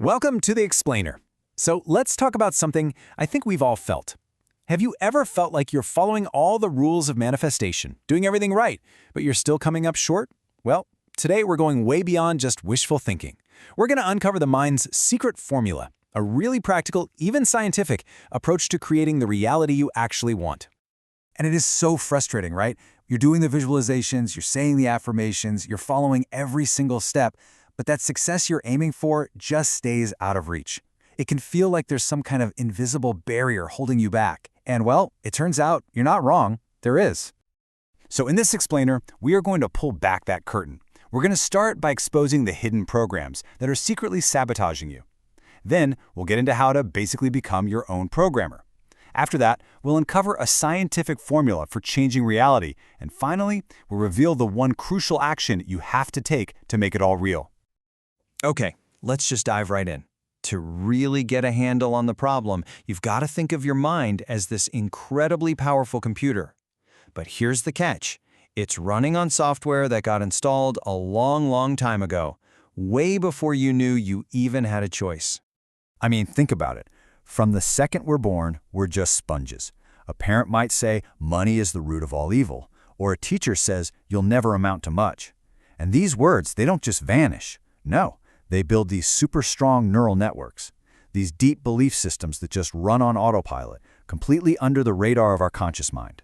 Welcome to the Explainer. So let's talk about something I think we've all felt. Have you ever felt like you're following all the rules of manifestation, doing everything right, but you're still coming up short? Well, today we're going way beyond just wishful thinking. We're going to uncover the mind's secret formula, a really practical, even scientific, approach to creating the reality you actually want. And it is so frustrating, right? You're doing the visualizations, you're saying the affirmations, you're following every single step, but that success you're aiming for just stays out of reach. It can feel like there's some kind of invisible barrier holding you back. And well, it turns out you're not wrong. There is. So in this explainer, we are going to pull back that curtain. We're going to start by exposing the hidden programs that are secretly sabotaging you. Then we'll get into how to basically become your own programmer. After that, we'll uncover a scientific formula for changing reality. And finally, we'll reveal the one crucial action you have to take to make it all real. Okay, let's just dive right in. To really get a handle on the problem, you've got to think of your mind as this incredibly powerful computer. But here's the catch. It's running on software that got installed a long time ago, way before you knew you even had a choice. I mean, think about it. From the second we're born, we're just sponges. A parent might say, money is the root of all evil, or a teacher says, you'll never amount to much. And these words, they don't just vanish. No. They build these super strong neural networks, these deep belief systems that just run on autopilot, completely under the radar of our conscious mind.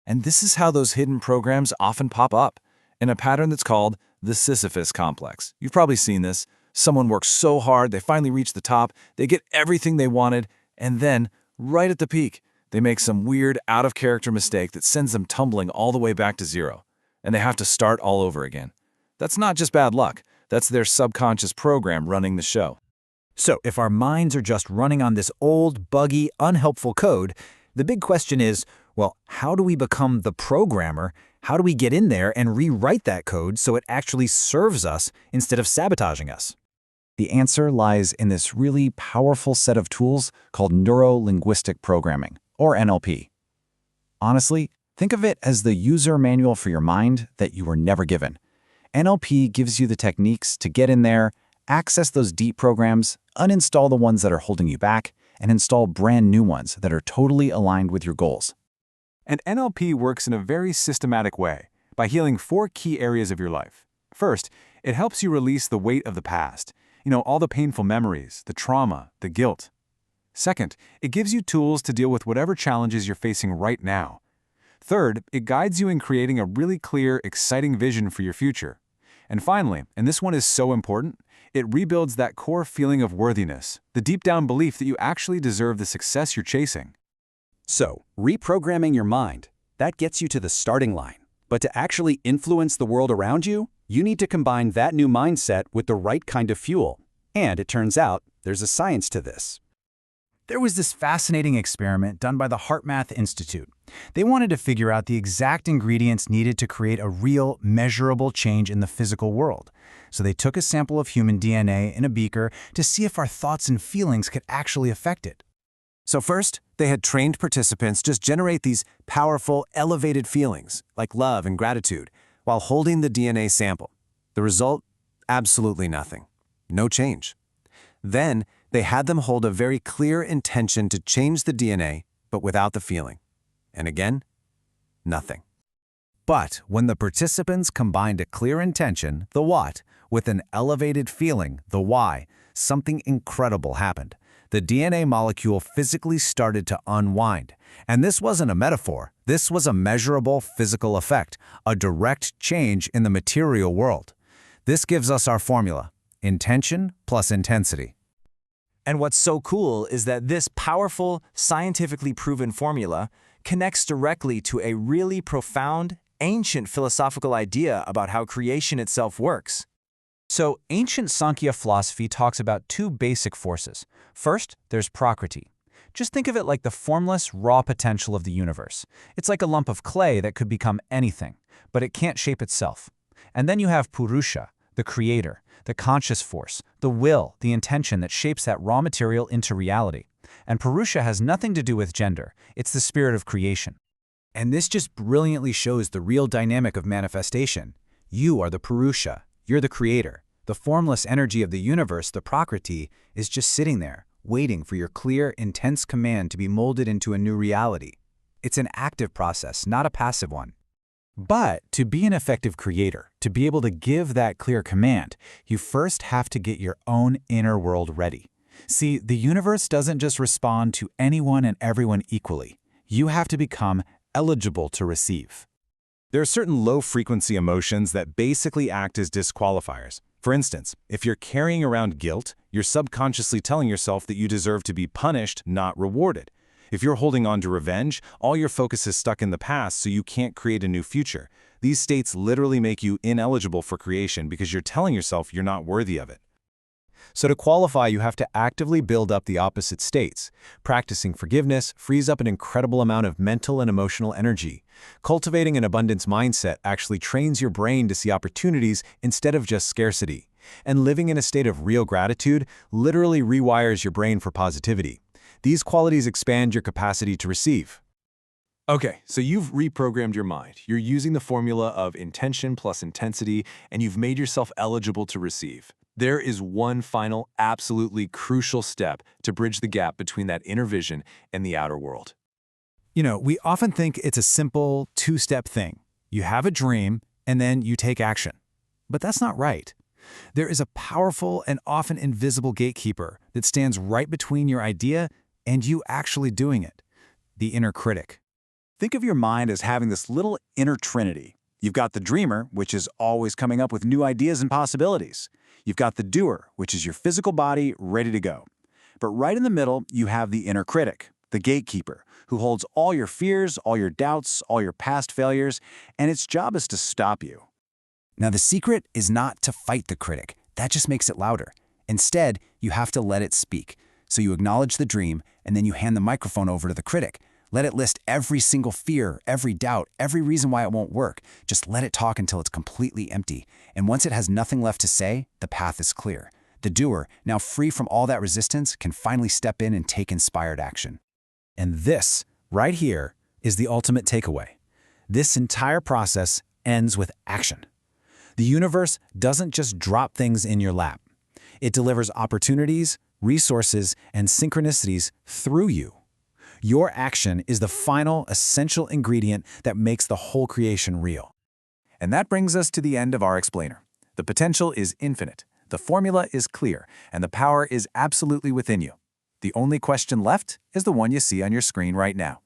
And this is how those hidden programs often pop up, in a pattern that's called the Sisyphus complex. You've probably seen this. Someone works so hard, they finally reach the top, they get everything they wanted, and then, right at the peak, they make some weird, out-of-character mistake that sends them tumbling all the way back to zero, and they have to start all over again. That's not just bad luck. That's their subconscious program running the show. So if our minds are just running on this old, buggy, unhelpful code, the big question is, well, how do we become the programmer? How do we get in there and rewrite that code so it actually serves us instead of sabotaging us? The answer lies in this really powerful set of tools called neuro-linguistic programming, or NLP. Honestly, think of it as the user manual for your mind that you were never given. NLP gives you the techniques to get in there, access those deep programs, uninstall the ones that are holding you back, and install brand new ones that are totally aligned with your goals. And NLP works in a very systematic way by healing 4 key areas of your life. First, it helps you release the weight of the past, all the painful memories, the trauma, the guilt. Second, it gives you tools to deal with whatever challenges you're facing right now. Third, it guides you in creating a really clear, exciting vision for your future. And finally, and this one is so important, it rebuilds that core feeling of worthiness, the deep-down belief that you actually deserve the success you're chasing. So, reprogramming your mind, that gets you to the starting line. But to actually influence the world around you, you need to combine that new mindset with the right kind of fuel. And it turns out, there's a science to this. There was this fascinating experiment done by the HeartMath Institute. They wanted to figure out the exact ingredients needed to create a real, measurable change in the physical world. So they took a sample of human DNA in a beaker to see if our thoughts and feelings could actually affect it. So first, they had trained participants just generate these powerful, elevated feelings, like love and gratitude, while holding the DNA sample. The result? Absolutely nothing. No change. Then, they had them hold a very clear intention to change the DNA, but without the feeling. And again, nothing. But when the participants combined a clear intention, the what, with an elevated feeling, the why, something incredible happened. The DNA molecule physically started to unwind. And this wasn't a metaphor. This was a measurable physical effect, a direct change in the material world. This gives us our formula: intention plus intensity. And what's so cool is that this powerful, scientifically proven formula connects directly to a really profound, ancient philosophical idea about how creation itself works. So, ancient Sankhya philosophy talks about 2 basic forces. First, there's Prakriti. Just think of it like the formless, raw potential of the universe. It's like a lump of clay that could become anything, but it can't shape itself. And then you have Purusha, the creator, the conscious force, the will, the intention that shapes that raw material into reality. And Purusha has nothing to do with gender. It's the spirit of creation. And this just brilliantly shows the real dynamic of manifestation. You are the Purusha. You're the creator. The formless energy of the universe, the Prakriti, is just sitting there, waiting for your clear, intense command to be molded into a new reality. It's an active process, not a passive one. But to be an effective creator, to be able to give that clear command, you first have to get your own inner world ready. See, the universe doesn't just respond to anyone and everyone equally. You have to become eligible to receive. There are certain low-frequency emotions that basically act as disqualifiers. For instance, if you're carrying around guilt, you're subconsciously telling yourself that you deserve to be punished, not rewarded. If you're holding on to revenge, all your focus is stuck in the past, so you can't create a new future. These states literally make you ineligible for creation because you're telling yourself you're not worthy of it. So to qualify, you have to actively build up the opposite states. Practicing forgiveness frees up an incredible amount of mental and emotional energy. Cultivating an abundance mindset actually trains your brain to see opportunities instead of just scarcity. And living in a state of real gratitude literally rewires your brain for positivity. These qualities expand your capacity to receive. Okay, so you've reprogrammed your mind. You're using the formula of intention plus intensity, and you've made yourself eligible to receive. There is one final, absolutely crucial step to bridge the gap between that inner vision and the outer world. We often think it's a simple two-step thing. You have a dream, and then you take action. But that's not right. There is a powerful and often invisible gatekeeper that stands right between your idea and you actually doing it, the inner critic. Think of your mind as having this little inner trinity. You've got the dreamer, which is always coming up with new ideas and possibilities. You've got the doer, which is your physical body ready to go. But right in the middle, you have the inner critic, the gatekeeper, who holds all your fears, all your doubts, all your past failures, and its job is to stop you. Now, the secret is not to fight the critic. That just makes it louder. Instead, you have to let it speak. So you acknowledge the dream, and then you hand the microphone over to the critic. Let it list every single fear, every doubt, every reason why it won't work. Just let it talk until it's completely empty. And once it has nothing left to say, the path is clear. The doer, now free from all that resistance, can finally step in and take inspired action. And this, right here, is the ultimate takeaway. This entire process ends with action. The universe doesn't just drop things in your lap. It delivers opportunities, resources, and synchronicities through you. Your action is the final, essential ingredient that makes the whole creation real. And that brings us to the end of our explainer. The potential is infinite, the formula is clear, and the power is absolutely within you. The only question left is the one you see on your screen right now.